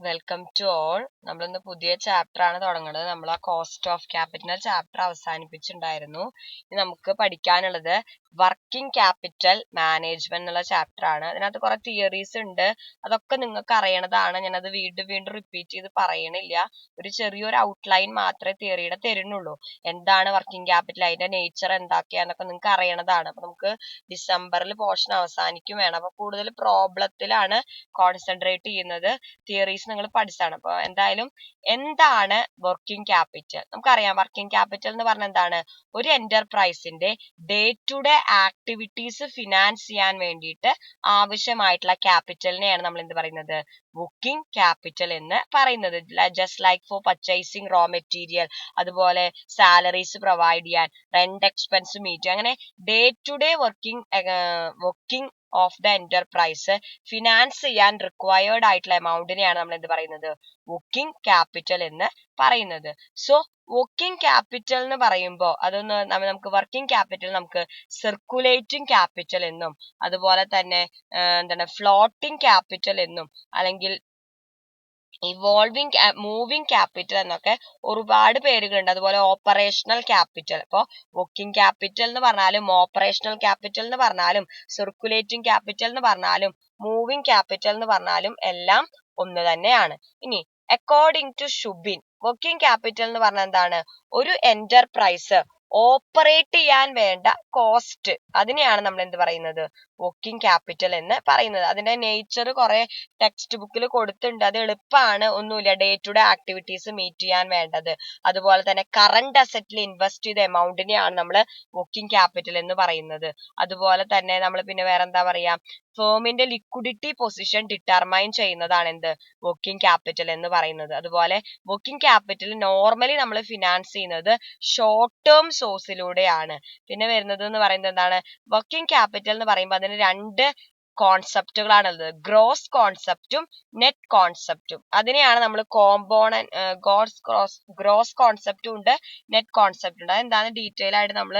Welcome to all. നമ്മളിന്ന് പുതിയ chapter ആണ് തുടങ്ങുന്നത്. നമ്മൾ ആ കോസ്റ്റ് ഓഫ് ക്യാപിറ്റൽ ചാപ്റ്റർ അവസാനിപ്പിച്ചിട്ടുണ്ടായിരുന്നു. ഇനി നമുക്ക് പഠിക്കാനുള്ളത് വർക്കിംഗ് ക്യാപിറ്റൽ മാനേജ്മെന്റ് എന്നുള്ള ചാപ്റ്റർ ആണ്. അതിനകത്ത് കുറെ തിയറീസ് ഉണ്ട്, അതൊക്കെ നിങ്ങൾക്ക് അറിയണതാണ്. ഞാനത് വീണ്ടും വീണ്ടും റിപ്പീറ്റ് ചെയ്ത് പറയണില്ല. ഒരു ചെറിയൊരു ഔട്ട്ലൈൻ മാത്രമേ തിയറിയുടെ തരുന്നുള്ളൂ. എന്താണ് വർക്കിംഗ് ക്യാപിറ്റൽ, അതിന്റെ നേച്ചർ എന്തൊക്കെയാന്നൊക്കെ നിങ്ങൾക്ക് അറിയണതാണ്. അപ്പൊ നമുക്ക് ഡിസംബറിൽ പോർഷൻ അവസാനിക്കും വേണം. അപ്പൊ കൂടുതൽ പ്രോബ്ലത്തിലാണ് കോൺസെൻട്രേറ്റ് ചെയ്യുന്നത്. തിയറീസ് നിങ്ങൾ പഠിച്ചാണ്. അപ്പൊ എന്തായാലും എന്താണ് വർക്കിംഗ് ക്യാപിറ്റൽ? നമുക്കറിയാം, വർക്കിംഗ് ക്യാപിറ്റൽ എന്ന് പറഞ്ഞാൽ എന്താണ്? ഒരു എന്റർപ്രൈസിന്റെ day to day activities finance ചെയ്യാൻ വേണ്ടിയിട്ട് ആവശ്യമായിട്ടുള്ള ക്യാപിറ്റലിനെയാണ് നമ്മൾ എന്ത് പറയുന്നത്? വർക്കിംഗ് ക്യാപിറ്റൽ എന്ന് പറയുന്നത്. Just like for purchasing raw material, അതുപോലെ സാലറീസ് പ്രൊവൈഡ് ചെയ്യാൻ, റെന്റ് എക്സ്പെൻസ് മീറ്റ്, അങ്ങനെ day to day working of the enterprise finance ചെയ്യാൻ റിക്വയർഡ് ആയിട്ടുള്ള എമൗണ്ടിനെയാണ് നമ്മൾ എന്ത് പറയുന്നത്? വർക്കിംഗ് ക്യാപിറ്റൽ എന്ന് പറയുന്നത്. സോ വർക്കിംഗ് ക്യാപിറ്റൽ എന്ന് പറയുമ്പോൾ അതൊന്ന് നമുക്ക് വർക്കിംഗ് ക്യാപിറ്റൽ നമുക്ക് സർക്കുലേറ്റിംഗ് ക്യാപിറ്റൽ എന്നും, അതുപോലെ തന്നെ എന്താണ് ഫ്ലോട്ടിംഗ് ക്യാപിറ്റൽ എന്നും, അല്ലെങ്കിൽ ഇവോൾവിംഗ് മൂവിംഗ് ക്യാപിറ്റൽ എന്നൊക്കെ ഒരുപാട് പേരുകളുണ്ട്. അതുപോലെ ഓപ്പറേഷണൽ ക്യാപിറ്റൽ. ഇപ്പോൾ വർക്കിംഗ് ക്യാപിറ്റൽ എന്ന് പറഞ്ഞാലും, ഓപ്പറേഷണൽ ക്യാപിറ്റൽ എന്ന് പറഞ്ഞാലും, സർക്കുലേറ്റിംഗ് ക്യാപിറ്റൽ എന്ന് പറഞ്ഞാലും, മൂവിംഗ് ക്യാപിറ്റൽ എന്ന് പറഞ്ഞാലും എല്ലാം ഒന്ന് തന്നെയാണ്. ഇനി according to Shubin, working capital എന്ന് പറഞ്ഞാൽ എന്താണ്? ഒരു എന്റർപ്രൈസ് ഓപ്പറേറ്റ് ചെയ്യാൻ വേണ്ട കോസ്റ്റ്, അതിനെയാണ് നമ്മൾ എന്ത് പറയുന്നത്? വർക്കിംഗ് ക്യാപിറ്റൽ എന്ന് പറയുന്നത്. അതിന്റെ നേച്ചർ കുറെ ടെക്സ്റ്റ് ബുക്കിൽ കൊടുത്തിട്ടുണ്ട്. അത് എളുപ്പമാണ്, ഒന്നുമില്ല. Day to day activities meet ചെയ്യാൻ വേണ്ടത്. അതുപോലെ തന്നെ കറന്റ് അസറ്റിൽ ഇൻവെസ്റ്റ് ചെയ്ത എമൗണ്ടിനെയാണ് നമ്മൾ വർക്കിംഗ് ക്യാപിറ്റൽ എന്ന് പറയുന്നത്. അതുപോലെ തന്നെ നമ്മൾ പിന്നെ വേറെന്താ പറയാ, ഫേമിന്റെ ലിക്വിഡിറ്റി പൊസിഷൻ ഡിറ്റർമൈൻ ചെയ്യുന്നതാണ് എന്ത്? വർക്കിംഗ് ക്യാപിറ്റൽ എന്ന് പറയുന്നത്. അതുപോലെ വർക്കിംഗ് ക്യാപിറ്റൽ നോർമലി നമ്മൾ ഫിനാൻസ് ചെയ്യുന്നത് ഷോർട്ട് ടേം സോഴ്സിലൂടെയാണ്. പിന്നെ വരുന്നത് എന്ന് പറയുന്നത് എന്താണ്? വർക്കിംഗ് ക്യാപിറ്റൽ എന്ന് പറയുമ്പോൾ അതിന് രണ്ട് കോൺസെപ്റ്റുകളാണുള്ളത്. Gross കോൺസെപ്റ്റും net കോൺസെപ്റ്റും. അതിനെയാണ് നമ്മൾ ഗ്രോസ് കോൺസെപ്റ്റും ഉണ്ട്, നെറ്റ് കോൺസെപ്റ്റും ഉണ്ട്. അതെന്താണെന്ന് ഡീറ്റെയിൽ ആയിട്ട് നമ്മൾ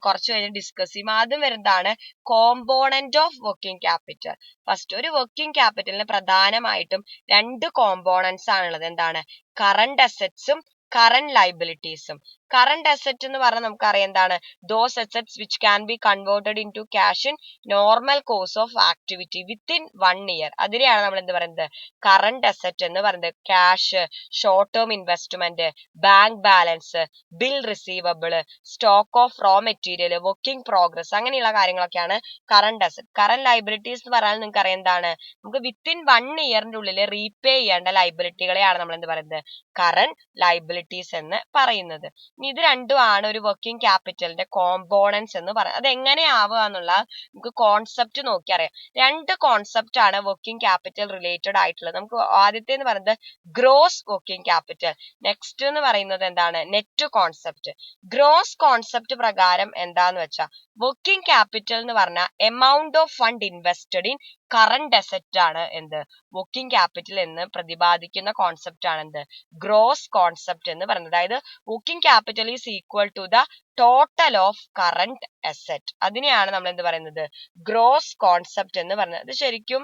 കുറച്ച് കഴിഞ്ഞ് ഡിസ്കസ് ചെയ്യും. ആദ്യം വരുന്നതാണ് component of working capital. First, ഒരു വർക്കിംഗ് ക്യാപിറ്റലിന് പ്രധാനമായിട്ടും രണ്ട് കോമ്പോണന്റ്സ് ആണുള്ളത്. എന്താണ്? കറന്റ് അസറ്റ്സും കറന്റ് ലൈബിലിറ്റീസും. കറന്റ് അസറ്റ് എന്ന് പറഞ്ഞാൽ നമുക്കറിയാം എന്താണ്? Those assets which can be converted in to cash in normal course of activity within 1 year. അതിനെയാണ് നമ്മൾ എന്ത് പറയുന്നത്? കറന്റ് അസറ്റ് എന്ന് പറയുന്നത്. Cash, short term investment, bank balance, bill receivable, stock of raw material, working progress, അങ്ങനെയുള്ള കാര്യങ്ങളൊക്കെയാണ് current asset. Current liabilities എന്ന് പറഞ്ഞാൽ നിങ്ങൾക്ക് അറിയാം എന്താണ്? നമുക്ക് വിത്തിൻ 1 yearന്റെ ഉള്ളിൽ റീപേ ചെയ്യേണ്ട ലൈബിലിറ്റികളെയാണ് നമ്മൾ എന്ത് പറയുന്നത്? കറന്റ് ലൈബിലിറ്റീസ് എന്ന് പറയുന്നത്. ഇത് രണ്ടുമാണ് ഒരു വർക്കിംഗ് ക്യാപിറ്റലിന്റെ കോമ്പോണൻസ് എന്ന് പറയുന്നത്. അത് എങ്ങനെയാവുക എന്നുള്ള നമുക്ക് കോൺസെപ്റ്റ് നോക്കി അറിയാം. രണ്ട് കോൺസെപ്റ്റ് ആണ് വർക്കിംഗ് ക്യാപിറ്റൽ റിലേറ്റഡ് ആയിട്ടുള്ളത്. നമുക്ക് ആദ്യത്തെ എന്ന് പറയുന്നത് ഗ്രോസ് വർക്കിംഗ് ക്യാപിറ്റൽ, നെക്സ്റ്റ് എന്ന് പറയുന്നത് എന്താണ്? Net concept. ഗ്രോസ് കോൺസെപ്റ്റ് പ്രകാരം എന്താന്ന് വെച്ചാൽ, വർക്കിംഗ് ക്യാപിറ്റൽ എന്ന് പറഞ്ഞാൽ amount of fund invested in current asset ആണ് എന്ത്? വർക്കിംഗ് ക്യാപിറ്റൽ എന്ന് പ്രതിപാദിക്കുന്ന കോൺസെപ്റ്റ് ആണ് എന്ത്? ഗ്രോസ് കോൺസെപ്റ്റ് എന്ന് പറയുന്നത്. അതായത് working capital is equal to the total of current asset. അതിനെയാണ് നമ്മൾ എന്ത് പറയുന്നത്? ഗ്രോസ് കോൺസെപ്റ്റ് എന്ന് പറയുന്നത്. അത് ശരിക്കും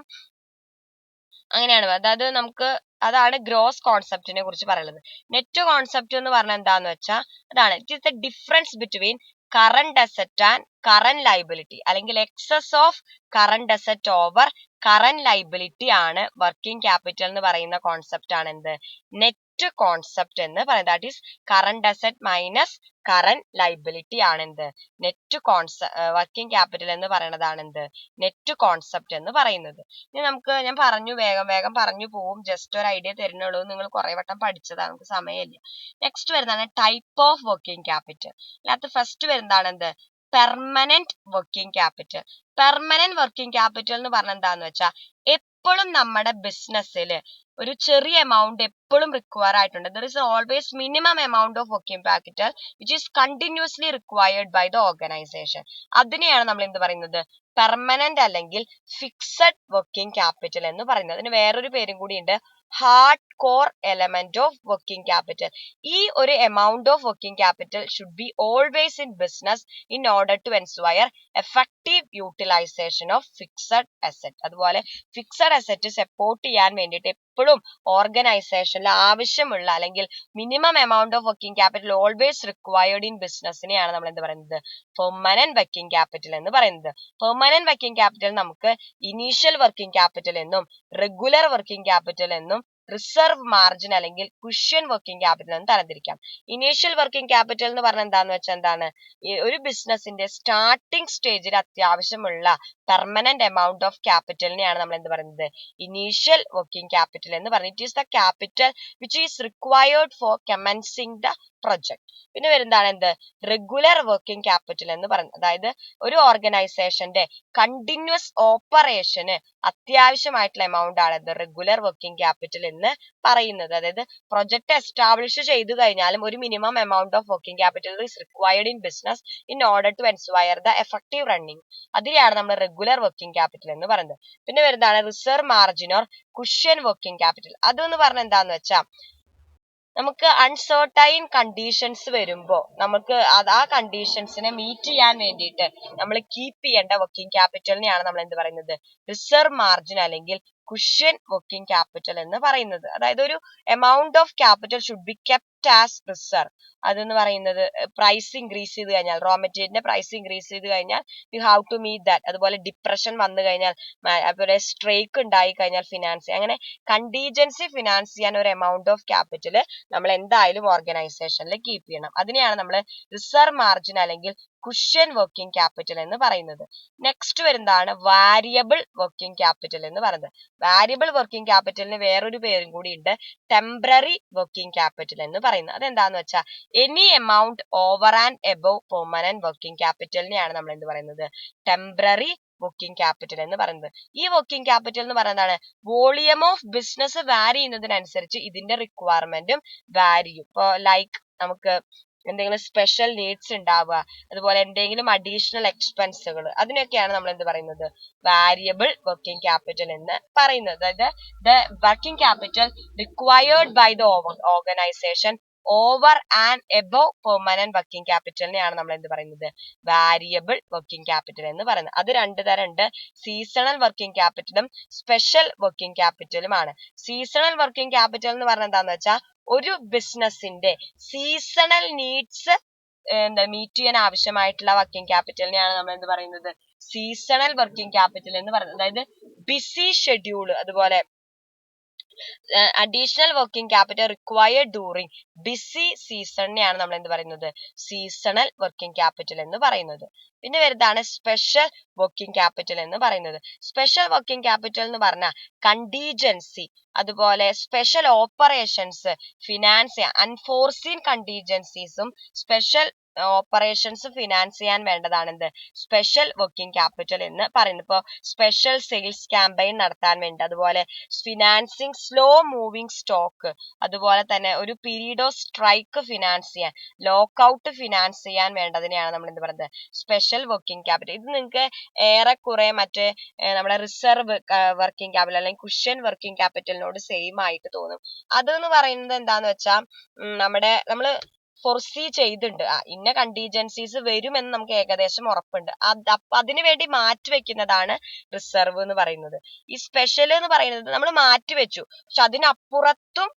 അങ്ങനെയാണ്. അതായത് അതാണ് ഗ്രോസ് കോൺസെപ്റ്റിനെ കുറിച്ച് പറയുന്നത്. നെറ്റ് കോൺസെപ്റ്റ് എന്ന് പറഞ്ഞാൽ എന്താന്ന് വെച്ചാൽ അതാണ്, it is the difference between current asset and current liability, അല്ലെങ്കിൽ excess of current asset over current liability ആണ് വർക്കിംഗ് ക്യാപിറ്റൽ എന്ന് പറയുന്ന കോൺസെപ്റ്റ് ആണ് എന്ത്? നെറ്റ് കോൺസെപ്റ്റ് എന്ന് പറയുന്നത്. That is current asset minus current liability ആണ് എന്ത്? നെറ്റ് വർക്കിംഗ് ക്യാപിറ്റൽ എന്ന് പറയുന്നതാണ് എന്ത്? നെറ്റ് കോൺസെപ്റ്റ് എന്ന് പറയുന്നത്. ഇനി ഞാൻ പറഞ്ഞു, വേഗം പറഞ്ഞു പോവും, ജസ്റ്റ് ഒരു ഐഡിയ തരുന്നുള്ളൂ. നിങ്ങൾ കുറെ വട്ടം പഠിച്ചതാണ്, നമുക്ക് സമയമില്ല. നെക്സ്റ്റ് വരുന്നതാണ് ടൈപ്പ് ഓഫ് വർക്കിംഗ് ക്യാപിറ്റൽ. അതിനകത്ത് ഫസ്റ്റ് വരുന്നതാണ് എന്ത്? Permanent working capital. Permanent working capital എന്ന് പറഞ്ഞാൽ എന്താന്ന് വെച്ചാൽ, എപ്പോഴും നമ്മുടെ ബിസിനസ്സിൽ ഒരു ചെറിയ എമൗണ്ട് എപ്പോഴും റിക്വയർ ആയിട്ടുണ്ട്. There is always minimum amount of working capital which is continuously required by the organisation. അതിനെയാണ് നമ്മൾ എന്ത് പറയുന്നത്? പെർമനന്റ് അല്ലെങ്കിൽ ഫിക്സഡ് വർക്കിംഗ് ക്യാപിറ്റൽ എന്ന് പറയുന്നത്. അതിന് വേറൊരു പേരും കൂടി ഉണ്ട്, hard core element of working capital. ഈ ഒരു amount of working capital should be always in business in order to ensure effective utilisation of fixed asset. അതുപോലെ ഫിക്സഡ് അസറ്റ് സപ്പോർട്ട് ചെയ്യാൻ വേണ്ടിയിട്ട് എപ്പോഴും ഓർഗനൈസേഷനിൽ ആവശ്യമുള്ള അല്ലെങ്കിൽ minimum amount of working capital always required in ബിസിനസ്സിനെയാണ് നമ്മൾ എന്ത് പറയുന്നത്, പെർമനന്റ് വർക്കിംഗ് ക്യാപിറ്റൽ എന്ന് പറയുന്നത്. പെർമനന്റ് വർക്കിംഗ് ക്യാപിറ്റൽ നമുക്ക് ഇനീഷ്യൽ വർക്കിംഗ് ക്യാപിറ്റൽ എന്നും റെഗുലർ വർക്കിംഗ് ക്യാപിറ്റൽ എന്നും റിസർവ് മാർജിൻ അല്ലെങ്കിൽ കുഷ്യൻ വർക്കിംഗ് ക്യാപിറ്റൽ എന്ന് തരംതിരിക്കാം. ഇനീഷ്യൽ വർക്കിംഗ് ക്യാപിറ്റൽ എന്ന് പറഞ്ഞാൽ എന്താന്ന് വെച്ചാൽ എന്താണ്, ഒരു ബിസിനസിന്റെ സ്റ്റാർട്ടിംഗ് സ്റ്റേജിൽ അത്യാവശ്യമുള്ള പെർമനന്റ് എമൗണ്ട് ഓഫ് ക്യാപിറ്റലിനെയാണ് നമ്മൾ എന്ത് പറയുന്നത്, ഇനീഷ്യൽ വർക്കിംഗ് ക്യാപിറ്റൽ എന്ന് പറയുന്നത്. It is the capital which is required for commencing the project. പിന്നെ വരുന്നതാണ് എന്ത്, റെഗുലർ വർക്കിംഗ് ക്യാപിറ്റൽ എന്ന് പറയുന്നത്. അതായത് ഒരു ഓർഗനൈസേഷന്റെ കണ്ടിന്യൂസ് ഓപ്പറേഷന് അത്യാവശ്യമായിട്ടുള്ള എമൗണ്ട് ആണ് എന്ത്, റെഗുലർ വർക്കിംഗ് ക്യാപിറ്റൽ എന്ന് പറയുന്നത്. അതായത് പ്രൊജക്ട് എസ്റ്റാബ്ലിഷ് ചെയ്തു കഴിഞ്ഞാലും ഒരു minimum amount of working capital is required in business in order to ensure the effective running. അതിനെയാണ് നമ്മൾ റെഗുലർ വർക്കിംഗ് ക്യാപിറ്റൽ എന്ന് പറയുന്നത്. പിന്നെ വരുന്നതാണ് reserve margin or cushion working capital. അതെന്ന് പറഞ്ഞാൽ എന്താന്ന് വെച്ചാൽ നമുക്ക് അൺസർട്ടൈൻ കണ്ടീഷൻസ് വരുമ്പോ നമുക്ക് ആ കണ്ടീഷൻസിനെ മീറ്റ് ചെയ്യാൻ വേണ്ടിയിട്ട് നമ്മൾ കീപ്പ് ചെയ്യേണ്ട വർക്കിംഗ് ക്യാപിറ്റലിനെയാണ് നമ്മൾ എന്ത് പറയുന്നത്, റിസർവ് മാർജിൻ അല്ലെങ്കിൽ കുഷ്യൻ വർക്കിംഗ് ക്യാപിറ്റൽ എന്ന് പറയുന്നത്. അതായത് ഒരു amount of capital should be kept as reserve. അതെന്ന് പറയുന്നത് പ്രൈസ് ഇൻക്രീസ് ചെയ്ത് കഴിഞ്ഞാൽ, റോ മെറ്റീരിയലിന്റെ പ്രൈസ് ഇൻക്രീസ് ചെയ്ത് കഴിഞ്ഞാൽ you have to meet that. അതുപോലെ ഡിപ്രഷൻ വന്നു കഴിഞ്ഞാൽ, അതുപോലെ സ്ട്രൈക്ക് ഉണ്ടായി കഴിഞ്ഞാൽ ഫിനാൻസ്, അങ്ങനെ കണ്ടീജൻസി ഫിനാൻസ് ചെയ്യാൻ ഒരു എമൗണ്ട് ഓഫ് ക്യാപിറ്റൽ നമ്മൾ എന്തായാലും ഓർഗനൈസേഷനിൽ കീപ്പ് ചെയ്യണം. അതിനെയാണ് നമ്മൾ റിസർവ് മാർജിൻ അല്ലെങ്കിൽ കുഷ്യൻ വർക്കിംഗ് ക്യാപിറ്റൽ എന്ന് പറയുന്നത്. നെക്സ്റ്റ് വരുന്നതാണ് വാരിയബിൾ വർക്കിംഗ് ക്യാപിറ്റൽ എന്ന് പറയുന്നത്. വാരിയബിൾ വർക്കിംഗ് ക്യാപിറ്റലിന് വേറൊരു പേരും കൂടി ഉണ്ട്, ടെമ്പററി വർക്കിംഗ് ക്യാപിറ്റൽ എന്ന് പറയുന്നത്. അതെന്താന്ന് വെച്ചാൽ any amount over and above permanent working ക്യാപിറ്റലിനെയാണ് നമ്മൾ എന്ത് പറയുന്നത്, ടെമ്പററി വർക്കിംഗ് ക്യാപിറ്റൽ എന്ന് പറയുന്നത്. ഈ വർക്കിംഗ് ക്യാപിറ്റൽ എന്ന് പറയുന്നതാണ് വോളിയം ഓഫ് ബിസിനസ് വാരി ചെയ്യുന്നതിനനുസരിച്ച് ഇതിന്റെ റിക്വയർമെന്റും വാരി ചെയ്യും. ഇപ്പൊ ലൈക്ക് നമുക്ക് എന്തെങ്കിലും സ്പെഷ്യൽ നീഡ്സ് ഉണ്ടാവുക, അതുപോലെ എന്തെങ്കിലും അഡീഷണൽ എക്സ്പെൻസുകൾ, അതിനൊക്കെയാണ് നമ്മൾ എന്ത് പറയുന്നത്, വാരിയബിൾ വർക്കിംഗ് ക്യാപിറ്റൽ എന്ന് പറയുന്നത്. അതായത് the working capital required by the organisation over and above permanent working ക്യാപിറ്റലിനെയാണ് നമ്മൾ എന്ത് പറയുന്നത്, വാരിയബിൾ വർക്കിംഗ് ക്യാപിറ്റൽ എന്ന് പറയുന്നത്. അത് രണ്ട് തരം ഉണ്ട്, സീസണൽ വർക്കിംഗ് ക്യാപിറ്റലും സ്പെഷ്യൽ വർക്കിംഗ് ക്യാപിറ്റലുമാണ്. സീസണൽ വർക്കിംഗ് ക്യാപിറ്റൽ എന്ന് പറഞ്ഞാൽ എന്താന്ന് വെച്ചാൽ ഒരു ബിസിനസിന്റെ സീസണൽ നീഡ്സ് മീറ്റ് ചെയ്യാൻ ആവശ്യമായിട്ടുള്ള വർക്കിംഗ് ക്യാപിറ്റലിനെയാണ് നമ്മൾ എന്ത് പറയുന്നത്, സീസണൽ വർക്കിംഗ് ക്യാപിറ്റൽ എന്ന് പറയുന്നത്. അതായത് ബിസി ഷെഡ്യൂൾ, അതുപോലെ additional working capital required during busy സീസണിനെയാണ് നമ്മൾ എന്ത് പറയുന്നത്, സീസണൽ വർക്കിംഗ് ക്യാപിറ്റൽ എന്ന് പറയുന്നത്. പിന്നെ വരുന്നതാണ് സ്പെഷ്യൽ വർക്കിംഗ് ക്യാപിറ്റൽ എന്ന് പറയുന്നത്. സ്പെഷ്യൽ വർക്കിംഗ് ക്യാപിറ്റൽ എന്ന് പറഞ്ഞാൽ കണ്ടീജൻസി, അതുപോലെ സ്പെഷ്യൽ ഓപ്പറേഷൻസ് ഫിനാൻസ് ചെയ്യാൻ, അൺഫോർസീൻ കണ്ടീജൻസീസും സ്പെഷ്യൽ ഓപ്പറേഷൻസ് ഫിനാൻസ് ചെയ്യാൻ വേണ്ടതാണ് എന്ത്, സ്പെഷ്യൽ വർക്കിംഗ് ക്യാപിറ്റൽ എന്ന് പറയുന്നത്. ഇപ്പോൾ സ്പെഷ്യൽ സെയിൽസ് ക്യാമ്പയിൻ നടത്താൻ വേണ്ടി, അതുപോലെ ഫിനാൻസിങ് സ്ലോ മൂവിങ് സ്റ്റോക്ക്, അതുപോലെ തന്നെ ഒരു പീരീഡ് ഓഫ് സ്ട്രൈക്ക് ഫിനാൻസ് ചെയ്യാൻ, ലോക്കൌട്ട് ഫിനാൻസ് ചെയ്യാൻ വേണ്ടതിനെയാണ് നമ്മൾ എന്ത് പറയുന്നത്, സ്പെഷ്യൽ വർക്കിംഗ് ക്യാപിറ്റൽ. ഇത് നിങ്ങൾക്ക് ഏറെക്കുറെ മറ്റേ നമ്മുടെ റിസർവ് വർക്കിംഗ് ക്യാപിറ്റൽ അല്ലെങ്കിൽ കുഷ്യൻ വർക്കിംഗ് ക്യാപിറ്റലിനോട് സെയിം ആയിട്ട് തോന്നും. അതെന്ന് പറയുന്നത് എന്താന്ന് വെച്ചാൽ നമ്മള് ഫോർസീ ചെയ്തിട്ടുണ്ട്, ഇന്ന കണ്ടീജൻസീസ് വരുമെന്ന് നമുക്ക് ഏകദേശം ഉറപ്പുണ്ട്, അപ്പൊ അതിനു വേണ്ടി മാറ്റി വെക്കുന്നതാണ് റിസർവ് എന്ന് പറയുന്നത്. ഈ സ്പെഷ്യൽ എന്ന് പറയുന്നത് നമ്മൾ മാറ്റി വെച്ചു, പക്ഷെ അതിനപ്പുറത്തും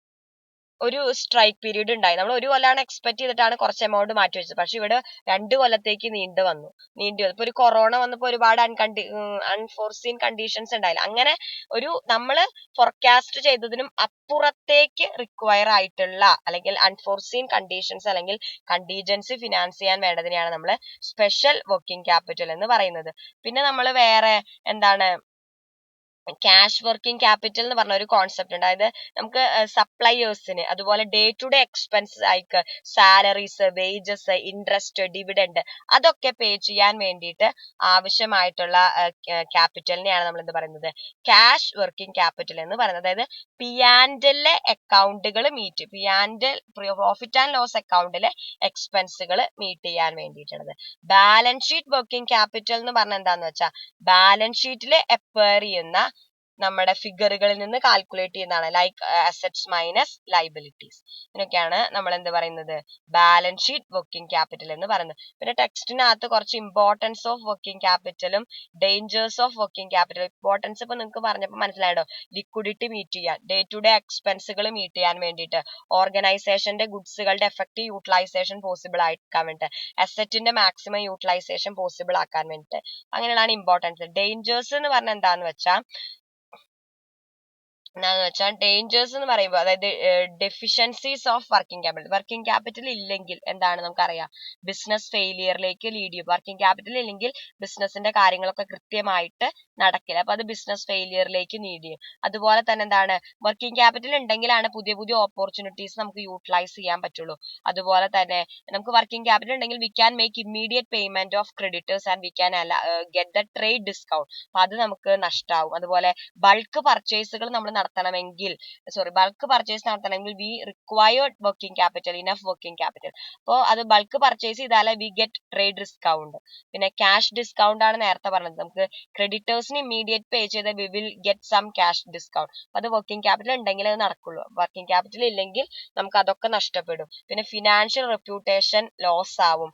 ഒരു സ്ട്രൈക്ക് പീരീഡ് ഉണ്ടായി. നമ്മൾ ഒരു കൊല്ലാണ് എക്സ്പെക്ട് ചെയ്തിട്ടാണ് കുറച്ച് എമൗണ്ട് മാറ്റി വെച്ചത്, പക്ഷെ ഇവിടെ 2 കൊല്ലത്തേക്ക് നീണ്ടു വന്നു. ഇപ്പൊ ഒരു കൊറോണ വന്നപ്പോൾ ഒരുപാട് അൺഫോർസീൻ കണ്ടീഷൻസ് ഉണ്ടായില്ല. അങ്ങനെ ഒരു നമ്മള് ഫോർകാസ്റ്റ് ചെയ്തതിനും അപ്പുറത്തേക്ക് റിക്വയർ ആയിട്ടുള്ള അല്ലെങ്കിൽ അൺഫോർസീൻ കണ്ടീഷൻസ് അല്ലെങ്കിൽ കണ്ടീജൻസി ഫിനാൻസ് ചെയ്യാൻ വേണ്ടതിനെയാണ് നമ്മൾ സ്പെഷ്യൽ വർക്കിംഗ് ക്യാപിറ്റൽ എന്ന് പറയുന്നത്. പിന്നെ നമ്മൾ വേറെ എന്താണ്, ക്യാഷ് വർക്കിംഗ് ക്യാപിറ്റൽ എന്ന് പറഞ്ഞ ഒരു കോൺസെപ്റ്റ് ഉണ്ട്. അതായത് നമുക്ക് സപ്ലയേഴ്സിന്, അതുപോലെ ഡേ ടു ഡേ എക്സ്പെൻസസ് ആയിക്ക് സാലറീസ്, വേജസ്, ഇൻട്രസ്റ്റ്, ഡിവിഡൻഡ്, അതൊക്കെ പേ ചെയ്യാൻ വേണ്ടിയിട്ട് ആവശ്യമായിട്ടുള്ള ക്യാപിറ്റലിനെയാണ് നമ്മൾ എന്ത് പറയുന്നത്, ക്യാഷ് വർക്കിംഗ് ക്യാപിറ്റൽ എന്ന് പറയുന്നത്. അതായത് പിയാൻഡലിലെ അക്കൗണ്ടുകൾ മീറ്റ്, പ്രോഫിറ്റ് ആൻഡ് ലോസ് അക്കൗണ്ടിലെ എക്സ്പെൻസുകൾ മീറ്റ് ചെയ്യാൻ വേണ്ടിയിട്ടുള്ളത്. ബാലൻസ് ഷീറ്റ് വർക്കിംഗ് ക്യാപിറ്റൽ എന്ന് പറഞ്ഞാൽ എന്താന്ന് വെച്ചാൽ ബാലൻസ് ഷീറ്റിൽ അപ്പയർ ചെയ്യുന്ന നമ്മുടെ ഫിഗറുകളിൽ നിന്ന് കാൽക്കുലേറ്റ് ചെയ്യുന്നതാണ്. Like assets minus liabilities. ഇതിനൊക്കെയാണ് നമ്മൾ എന്ത് പറയുന്നത്, ബാലൻസ് ഷീറ്റ് വർക്കിംഗ് ക്യാപിറ്റൽ എന്ന് പറയുന്നത്. പിന്നെ ടെക്സ്റ്റിനകത്ത് കുറച്ച് ഇമ്പോർട്ടൻസ് ഓഫ് വർക്കിംഗ് ക്യാപിറ്റലും dangers of working capital. Importance ഇപ്പൊ നിങ്ങൾക്ക് പറഞ്ഞപ്പോൾ മനസ്സിലായോ, ലിക്വിഡിറ്റി മീറ്റ് ചെയ്യാൻ, ഡേ ടു ഡേ എക്സ്പെൻസുകൾ മീറ്റ് ചെയ്യാൻ വേണ്ടിയിട്ട്, ഓർഗനൈസേഷന്റെ ഗുഡ്സുകളുടെ എഫക്റ്റീവ് യൂട്ടിലൈസേഷൻ പോസിബിൾ ആക്കാൻ വേണ്ടിയിട്ട്, അസറ്റിന്റെ മാക്സിമം യൂട്ടിലൈസേഷൻ പോസിബിൾ ആക്കാൻ വേണ്ടിയിട്ട്, അങ്ങനെയുള്ളതാണ് ഇമ്പോർട്ടൻസ്. ഡേഞ്ചേഴ്സ് എന്ന് പറഞ്ഞാൽ എന്താന്ന് വെച്ചാൽ ഡേഞ്ചേഴ്സ് എന്ന് പറയുമ്പോൾ അതായത് deficiencies of working capital. Working capital ഇല്ലെങ്കിൽ എന്താണ് നമുക്കറിയാം, ബിസിനസ് ഫെയിലിയറിലേക്ക് ലീഡ് ചെയ്യും. വർക്കിംഗ് ക്യാപിറ്റൽ ഇല്ലെങ്കിൽ ബിസിനസിന്റെ കാര്യങ്ങളൊക്കെ കൃത്യമായിട്ട് നടക്കില്ല. അപ്പൊ അത് ബിസിനസ് ഫെയിലിയറിലേക്ക് ലീഡ് ചെയ്യും. അതുപോലെ തന്നെ എന്താണ്, വർക്കിംഗ് ക്യാപിറ്റൽ ഉണ്ടെങ്കിലാണ് പുതിയ പുതിയ ഓപ്പർച്യൂണിറ്റീസ് നമുക്ക് യൂട്ടിലൈസ് ചെയ്യാൻ പറ്റുള്ളൂ. അതുപോലെ തന്നെ നമുക്ക് വർക്കിംഗ് ക്യാപിറ്റൽ ഉണ്ടെങ്കിൽ we can make immediate payment of creditors and we can get the trade discount. അപ്പൊ അത് നമുക്ക് നഷ്ടമാവും. അതുപോലെ ബൾക്ക് പർച്ചേസുകൾ നമ്മൾ നടത്തണമെങ്കിൽ ബൾക്ക് പർച്ചേസ് നടത്തണമെങ്കിൽ we required working capital, enough working capital. അപ്പോൾ അത് ബൾക്ക് പർച്ചേസ് ചെയ്താലേ വി ഗെറ്റ് ട്രേഡ് ഡിസ്കൗണ്ട്. പിന്നെ ക്യാഷ് ഡിസ്കൗണ്ട് ആണ് നേരത്തെ പറഞ്ഞത്. നമുക്ക് ക്രെഡിറ്റേഴ്സിന് ഇമ്മീഡിയറ്റ് പേ ചെയ്ത് we will get some cash discount. അത് വർക്കിംഗ് ക്യാപിറ്റൽ ഉണ്ടെങ്കിൽ അത് നടക്കുള്ളൂ. വർക്കിംഗ് ക്യാപിറ്റൽ ഇല്ലെങ്കിൽ നമുക്ക് അതൊക്കെ നഷ്ടപ്പെടും. പിന്നെ ഫിനാൻഷ്യൽ റെപ്യൂട്ടേഷൻ ലോസ് ആവും.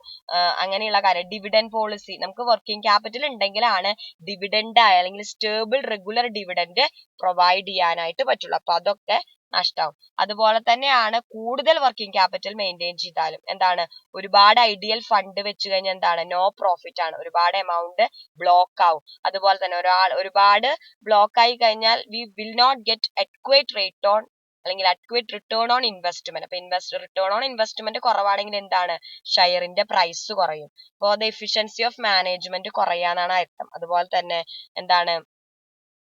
അങ്ങനെയുള്ള കാര്യം. ഡിവിഡൻഡ് പോളിസി, നമുക്ക് വർക്കിംഗ് ക്യാപിറ്റൽ ഉണ്ടെങ്കിലാണ് ഡിവിഡൻഡ് അല്ലെങ്കിൽ സ്റ്റേബിൾ റെഗുലർ ഡിവിഡൻഡ് പ്രൊവൈഡ് ചെയ്യാനായിട്ട് പറ്റുള്ളൂ. അപ്പൊ അതൊക്കെ നഷ്ടമാവും. അതുപോലെ തന്നെയാണ് കൂടുതൽ വർക്കിംഗ് ക്യാപിറ്റൽ മെയിൻറ്റെയിൻ ചെയ്താലും എന്താണ്, ഒരുപാട് ഐഡിയൽ ഫണ്ട് വെച്ച് കഴിഞ്ഞാൽ എന്താണ്, നോ പ്രോഫിറ്റ് ആണ്. ഒരുപാട് എമൗണ്ട് ബ്ലോക്ക് ആവും. അതുപോലെ തന്നെ ഒരുപാട് ബ്ലോക്ക് ആയി കഴിഞ്ഞാൽ we will not get adequate rate on അല്ലെങ്കിൽ അഡ്ക്വേറ്റ് റിട്ടേൺ ഓൺ ഇൻവെസ്റ്റ്മെന്റ്. അപ്പൊ റിട്ടേൺ ഓൺ ഇൻവെസ്റ്റ്മെന്റ് കുറവാണെങ്കിൽ എന്താണ്, ഷെയറിന്റെ പ്രൈസ് കുറയും. അപ്പോൾ ദ എഫിഷ്യൻസി ഓഫ് മാനേജ്മെന്റ് കുറയാന്നാണ് അർത്ഥം. അതുപോലെ തന്നെ എന്താണ്,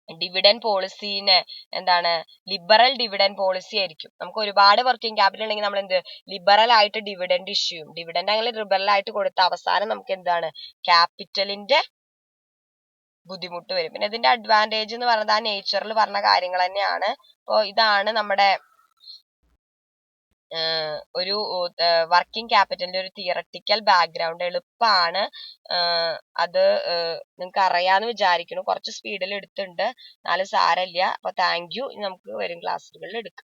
ഡിവിഡൻഡ് പോളിസീനെ എന്താണ്, ലിബറൽ ഡിവിഡൻഡ് പോളിസി ആയിരിക്കും. നമുക്ക് ഒരുപാട് വർക്കിംഗ് ക്യാപിറ്റൽ ഉണ്ടെങ്കിൽ നമ്മൾ എന്ത്, ലിബറൽ ആയിട്ട് ഡിവിഡൻഡ് ഇഷ്യൂ ചെയ്യും. ഡിവിഡൻഡ് അങ്ങനെ ലിബറൽ ആയിട്ട് കൊടുത്ത അവസാനം നമുക്ക് എന്താണ്, ക്യാപിറ്റലിന്റെ ബുദ്ധിമുട്ട് വരും. പിന്നെ ഇതിന്റെ അഡ്വാൻറ്റേജ് എന്ന് പറയുന്നത് ആ നേച്ചറിൽ പറഞ്ഞ കാര്യങ്ങൾ തന്നെയാണ്. അപ്പോൾ ഇതാണ് നമ്മുടെ ഒരു വർക്കിംഗ് ക്യാപിറ്റലിന്റെ ഒരു തിയറട്ടിക്കൽ ബാക്ക്ഗ്രൗണ്ട്. എളുപ്പമാണ്. അത് നിങ്ങൾക്ക് അറിയാന്ന് വിചാരിക്കുന്നു. കുറച്ച് സ്പീഡിൽ എടുത്തിട്ടുണ്ട്, എന്നാലും സാരമില്ല. അപ്പൊ താങ്ക് യു. നമുക്ക് വരും ക്ലാസ്സുകളിൽ എടുക്കാം.